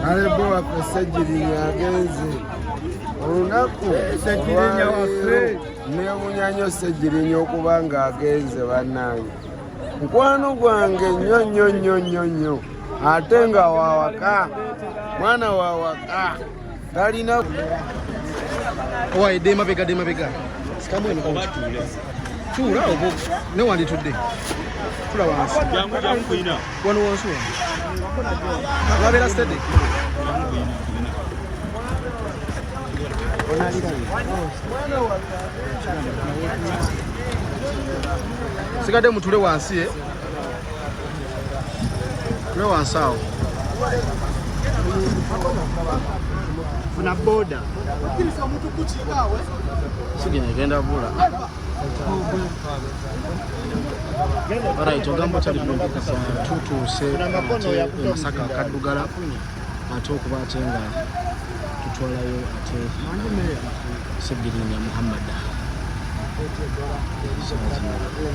Aleboa pesajirinya agenze olunaku nemunyanyo sejirinya okubanga agenze bannange mukwano gwange nnyo ate nga wawaka mwana wawaka talina owaidde mabega sikamwene tuula obo newanditudde tula wansi wano wansi wabeera stede sigadde mutule wansi tule wansi awo funa boda sigina egenda bula Alright, ogambo tali kumpikisa tutuuse ate Masaka Kaddugala ate okuba ate nga tutwalayo ate Ssegirinya Muhammad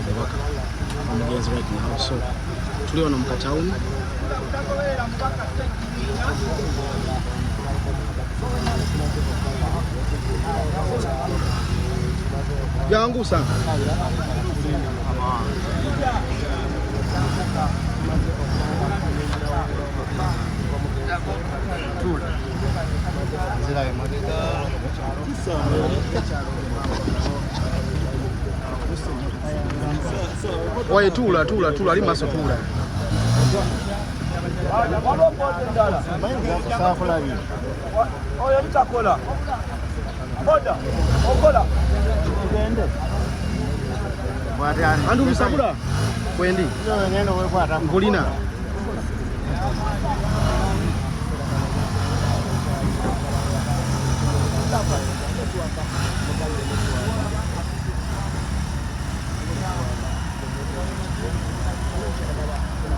Obaka omugenzi right now. So tuli wano mu katawuni jangu sana oye tula ali maso tula oye mtakola boda okola andu bisabula kwendi nkulina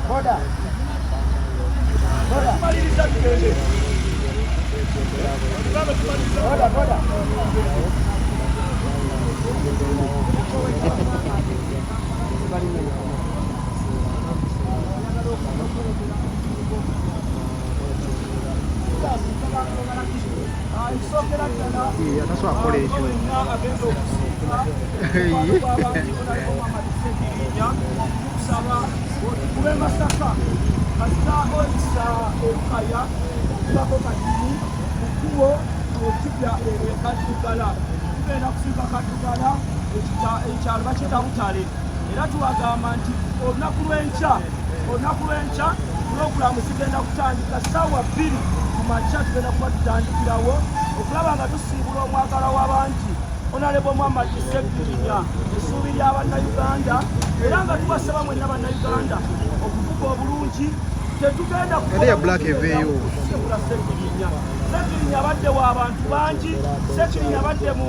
boda adesso a collegio tugenda kusiika Kaddugala ekyalo bakiyita Butale era tubagamba nti olunaku lw'enkya pulogulaamu zigenda kutandika ssaawa 2 ku makya tugenda kuba tutandikirawo okulaba nga tusiibula omwagala w'abantu Honorable Muhammad Seggirinya essuubi ly'Abannayuganda era nga tubasaba mwenna Bannayuganda okuvuga obulungi tetugenda kusiibula Seggirinya. Seggirinya abadde w'abantu bangi, Seggirinya abadde mu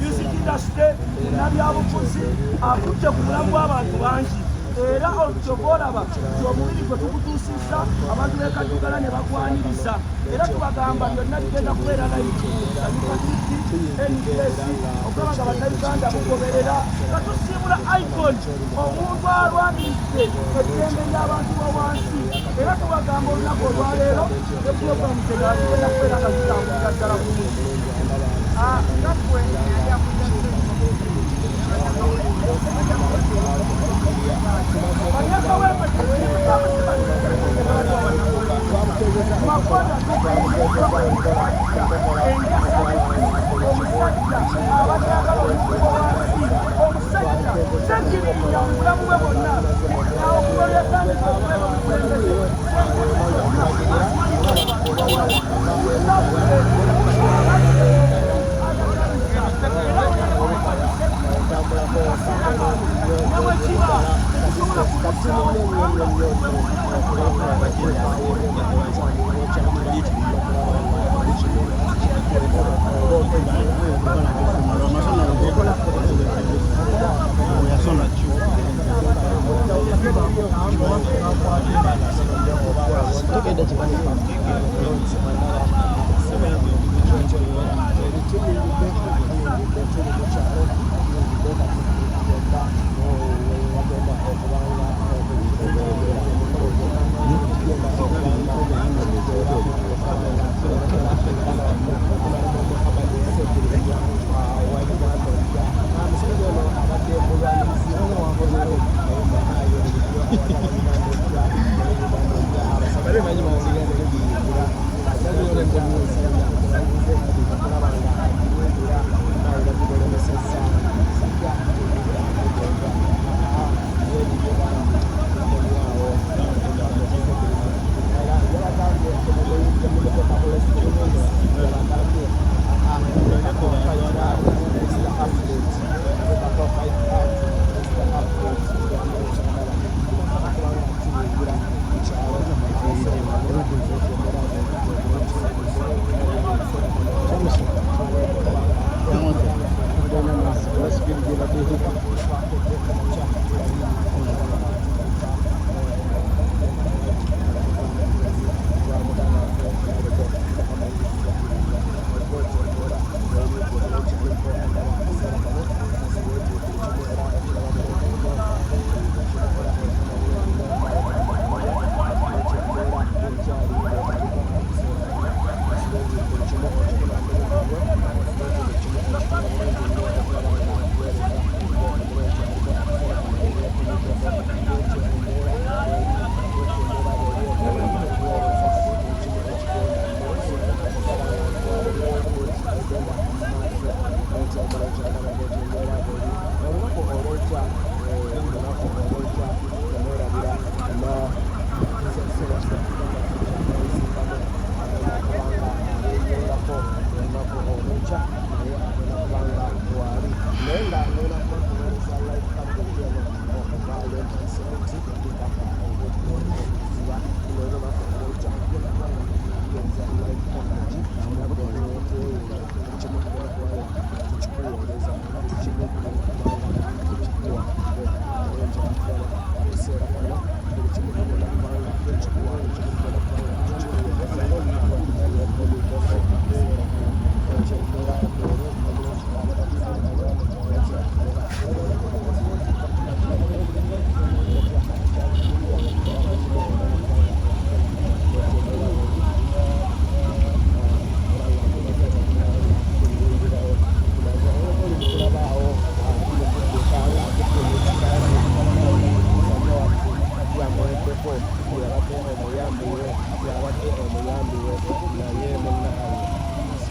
music industry nabyabufuzi akutte ku bulamu bw'abantu bangi era olukyova olaba omubiri gwe tugutuusizza abantu b'e Kaddugala ne bagwaniriza era tubagamba byonna bigenda kubeera layisanyuka NBS okulaba nga Bannayuganda mugoberera nga tusiibula icon omuntu alwaniridde eddembe ly'abantu b'owansi era tubagamba olunaku olwaleero ne pulogulaamu tegagenda kubeera nga zitambulira ddala bulungi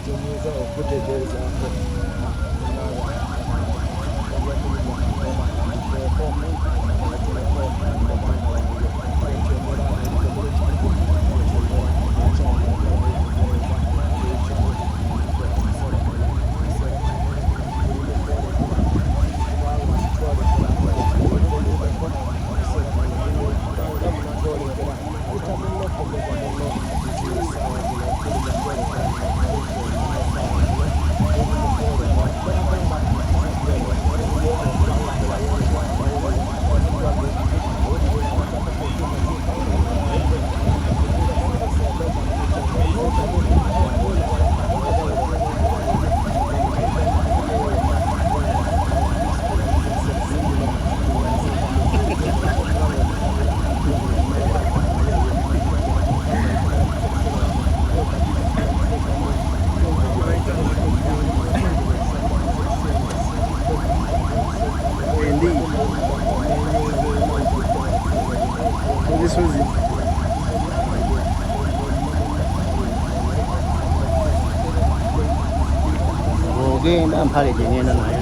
kyenyiza okutegeezaako ogenda mpale gye ngenda nayo